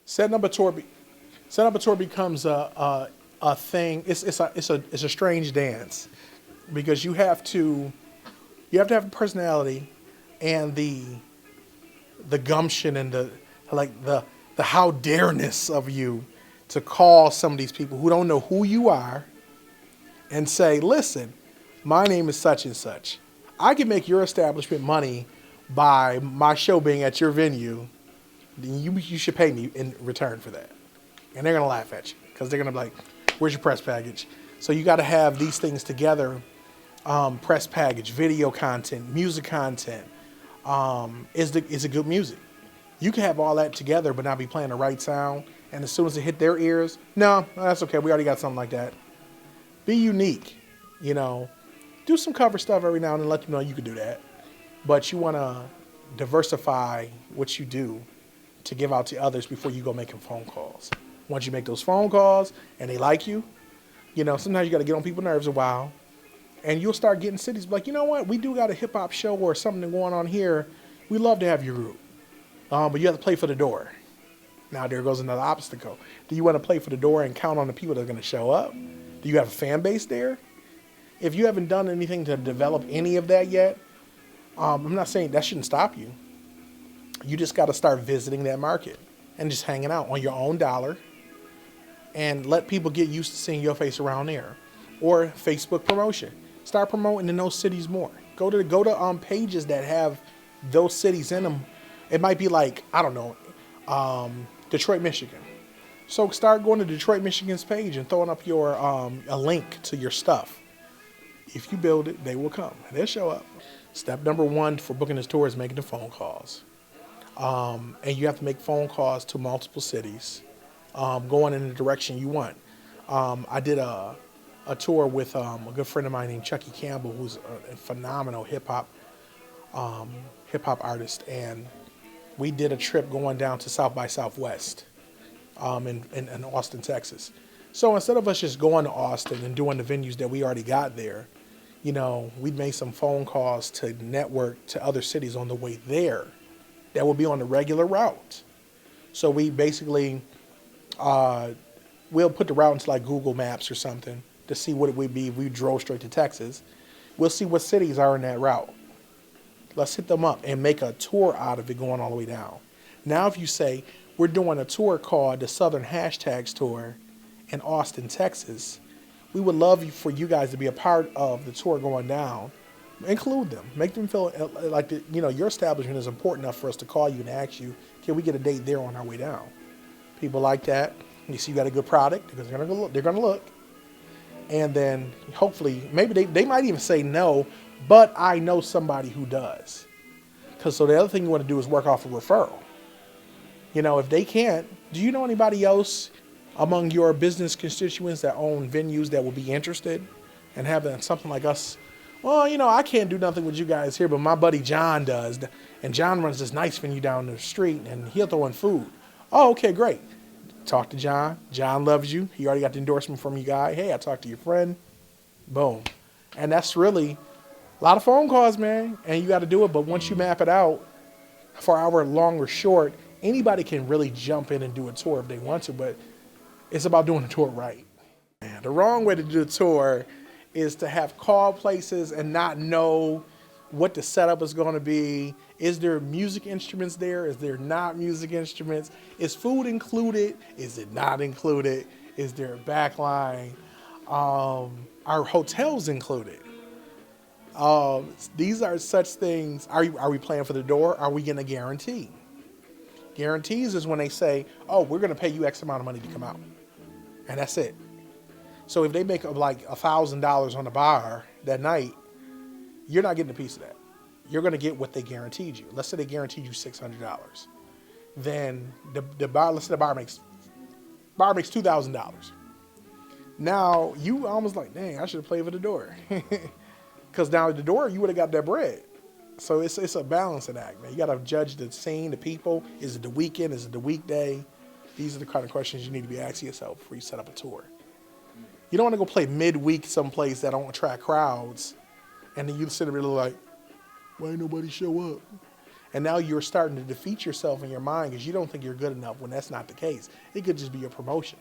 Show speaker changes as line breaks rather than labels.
Setting up a tour, setting up a tour becomes a thing. It's a strange dance because you have to have a personality and the gumption and the how dareness of you to call some of these people who don't know who you are and say, listen, my name is such and such. I can make your establishment money by my show being at your venue. Then you should pay me in return for that. And they're going to laugh at you because they're going to be like, where's your press package? So you got to have these things together, press package, video content, music content. Is it good music? You can have all that together but not be playing the right sound. And as soon as it hit their ears, no, that's okay. We already got something like that. Be unique, you know. Do some cover stuff every now and then, let them know you can do that. But you want to diversify what you do to give out to others before you go making phone calls. Once you make those phone calls and they like you, you know, sometimes you got to get on people's nerves a while. And you'll start getting cities like, you know what, we do got a hip hop show or something going on here. We love to have your group. But you have to play for the door. Now there goes another obstacle. Do you want to play for the door and count on the people that are going to show up? Do you have a fan base there? If you haven't done anything to develop any of that yet, I'm not saying that shouldn't stop you. You just got to start visiting that market and just hanging out on your own dollar and let people get used to seeing your face around there. Or Facebook promotion. Start promoting in those cities more. Go to pages that have those cities in them. It might be like, I don't know, Detroit, Michigan. So start going to Detroit, Michigan's page and throwing up your a link to your stuff. If you build it, they will come. They'll show up. Step number one for booking this tour is making the phone calls. And you have to make phone calls to multiple cities, going in the direction you want. I did a tour with a good friend of mine named Chucky Campbell, who's a phenomenal hip hop artist, and we did a trip going down to South by Southwest in Austin, Texas. So instead of us just going to Austin and doing the venues that we already got there, you know, we made some phone calls to network to other cities on the way there that will be on the regular route. So we basically, we'll put the route into like Google Maps or something to see what it would be if we drove straight to Texas. We'll see what cities are in that route. Let's hit them up and make a tour out of it going all the way down. Now if you say, we're doing a tour called the Southern Hashtags Tour in Austin, Texas, we would love for you guys to be a part of the tour going down. Include them. Make them feel like your establishment is important enough for us to call you and ask you, can we get a date there on our way down? People like that. You see you got a good product because they're going to look. And then hopefully, maybe they might even say no, but I know somebody who does. So the other thing you want to do is work off a referral. You know, if they can't, do you know anybody else among your business constituents that own venues that will be interested in having something like us? Well, you know, I can't do nothing with you guys here, but my buddy John does. And John runs this nice venue down the street, and he'll throw in food. Oh, okay, great. Talk to John. John loves you. He already got the endorsement from you guy. Hey, I talked to your friend. Boom. And that's really a lot of phone calls, man. And you got to do it. But once you map it out, for hour long or short, anybody can really jump in and do a tour if they want to. But it's about doing the tour right. The wrong way to do the tour is to have call places and not know what the setup is going to be. Is there music instruments there? Is there not music instruments? Is food included? Is it not included? Is there a backline? Are hotels included? These are such things. Are we playing for the door? Are we getting a guarantee? Guarantees is when they say, oh, we're going to pay you X amount of money to come out. And that's it. So if they make like $1,000 on the bar that night, you're not getting a piece of that. You're going to get what they guaranteed you. Let's say they guaranteed you $600. Then the bar, let's say the bar makes $2,000. Now you almost like, dang, I should have played for the door. Because down at the door, you would have got that bread. So it's a balancing act, man. You got to judge the scene, the people. Is it the weekend? Is it the weekday? These are the kind of questions you need to be asking yourself before you set up a tour. You don't want to go play midweek someplace that don't attract crowds, and then you sit there like, why ain't nobody show up? And now you're starting to defeat yourself in your mind because you don't think you're good enough when that's not the case. It could just be a promotion.